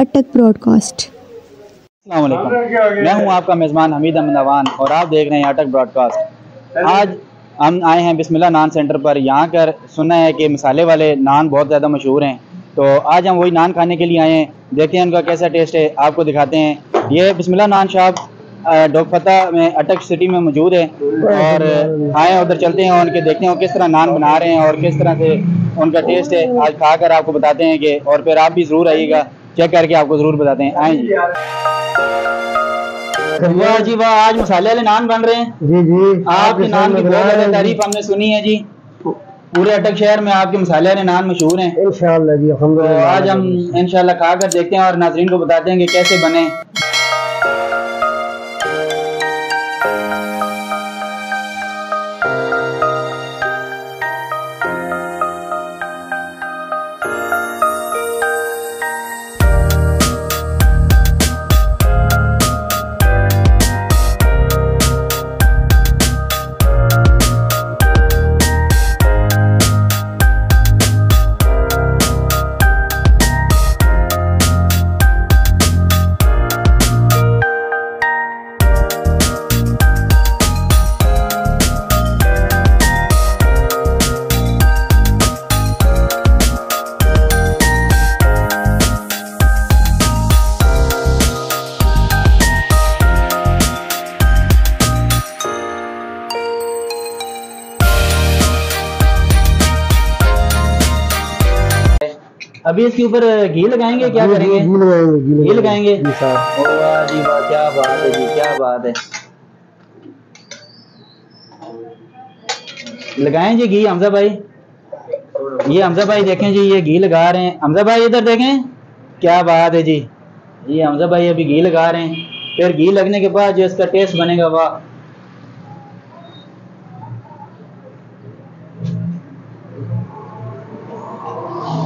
अटक ब्रॉडकास्ट। अस्सलाम वालेकुम, मैं हूं आपका मेज़बान हमीद अहमद अवान और आप देख रहे हैं अटक ब्रॉडकास्ट। आज हम आए हैं बिस्मिल्लाह नान सेंटर पर। यहाँ कर सुना है कि मसाले वाले नान बहुत ज़्यादा मशहूर हैं, तो आज हम वही नान खाने के लिए आए हैं। देखते हैं उनका कैसा टेस्ट है, आपको दिखाते हैं। ये बिस्मिल्लाह नान शॉप डोकफता में अटक सिटी में मौजूद है और आए उधर चलते हैं और उनके देखते हैं वो किस तरह नान बना रहे हैं और किस तरह से उनका टेस्ट है। आज खा कर आपको बताते हैं कि, और फिर आप भी ज़रूर आइएगा, चेक करके आपको ज़रूर बताते हैं। आए जी। वाह जी वाह, आज मसाले वाले नान बन रहे हैं। जी जी, आपके नान की बहुत ज़्यादा तारीफ हमने सुनी है जी। पूरे अटक शहर में आपके मसाले वाले नान मशहूर हैं। इंशाअल्लाह जी, तो आज हम इंशाअल्लाह खा कर देखते हैं और नाज़रीन को बताते हैं कि कैसे बने। अभी इसके ऊपर घी लगाएंगे, क्या करेंगे? घी लगाएंगे। वाह जी वाह, क्या बात है जी, क्या बात है। लगाएं जी घी हमजा भाई। ये हमजा भाई देखें जी, ये घी लगा रहे हैं। हमजा भाई इधर देखें, क्या बात है जी। ये हमजा भाई अभी घी लगा रहे हैं। फिर घी लगने के बाद जो इसका टेस्ट बनेगा, वाह।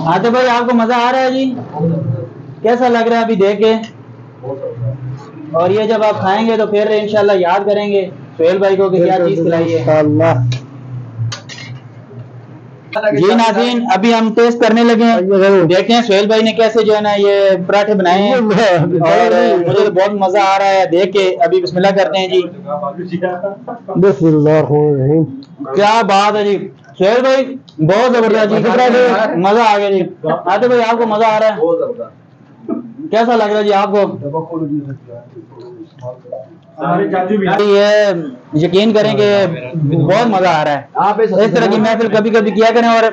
हाँ तो भाई आपको मजा आ रहा है जी? कैसा लग रहा है अभी देख के? और ये जब आप खाएंगे तो फिर इंशाल्लाह याद करेंगे सोहेल भाई को कि क्या चीज खिलाई है। जी नाज़रीन, अभी हम टेस्ट करने लगे हैं। देखते हैं सोहेल भाई ने कैसे जो है ना ये पराठे बनाए हैं और मुझे तो बहुत मजा आ रहा है देख के। अभी बिस्मिल्लाह करते हैं जी। बिस्मिल्लाह, क्या बात है जी सोहेल भाई, बहुत जबरदस्त जी, मजा आ गया जी। आते भाई आपको मजा आ रहा है? कैसा लग रहा है जी आपको? ये यकीन करें कि बहुत मजा आ रहा है। आप इस तरह की महफिल कभी कभी किया करें और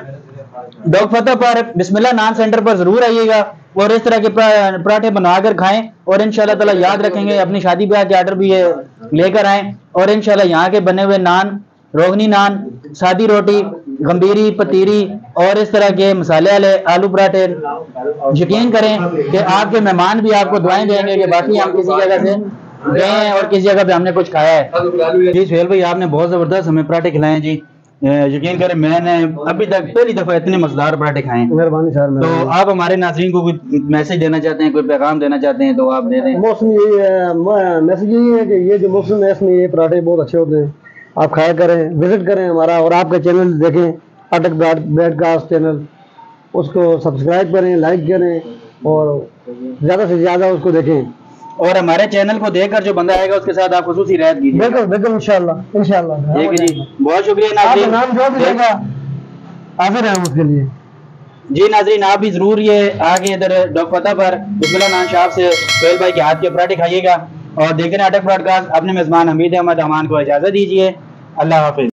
डोकफता पर बिस्मिल्लाह नान सेंटर पर जरूर आइएगा और इस तरह के पराठे बनाकर खाएं और इंशाल्लाह ताला याद रखेंगे। अपनी शादी ब्याह के आर्डर भी लेकर आएं और इंशाल्लाह यहाँ के बने हुए नान, रोगनी नान, सादी रोटी, गंभीरी, पतीरी और इस तरह के मसाले वाले आलू पराठे, यकीन करें कि आपके मेहमान भी आपको दुआएं देंगे कि बाकी हम किसी जगह से गए हैं और किसी जगह पे हमने कुछ खाया है। जी सोहेल भाई, आपने बहुत जबरदस्त हमें पराठे खिलाए जी। यकीन करें मैंने अभी तक पहली दफा इतने मजेदार पराठे खाए हैं। मेहरबानी सर। तो आप हमारे नाज़रीन को कोई मैसेज देना चाहते हैं, कोई पैगाम देना चाहते हैं तो आप दे दें। मौसम यही है, मैसेज यही है कि ये जो मौसम है इसमें ये पराठे बहुत अच्छे होते हैं। आप खाया करें, विजिट करें हमारा और आपका चैनल देखें, अटक ब्रॉडकास्ट चैनल, उसको सब्सक्राइब करें, लाइक करें और ज़्यादा से ज़्यादा उसको देखें। और हमारे चैनल को देखकर जो बंदा आएगा उसके साथ आप खुसूसी रियायत कीजिए। बिल्कुल बिल्कुल, इंशाल्लाह इंशाल्लाह। ठीक है जी, बहुत शुक्रिया नाज़रीन। नाम जो भी देगा हाजिर है उसके लिए। जी नाज़रीन, आप भी जरूर ये आगे इधर डोकफता पर बिस्मिल्लाह नान शॉप से सोहेल भाई के हाथ के पराठे खाइएगा और देख रहे हैं अटक ब्रॉडकास्ट। अपने मेज़बान हमीद अहमद अमान को इजाज़त दीजिए। अल्लाह हाफिज़।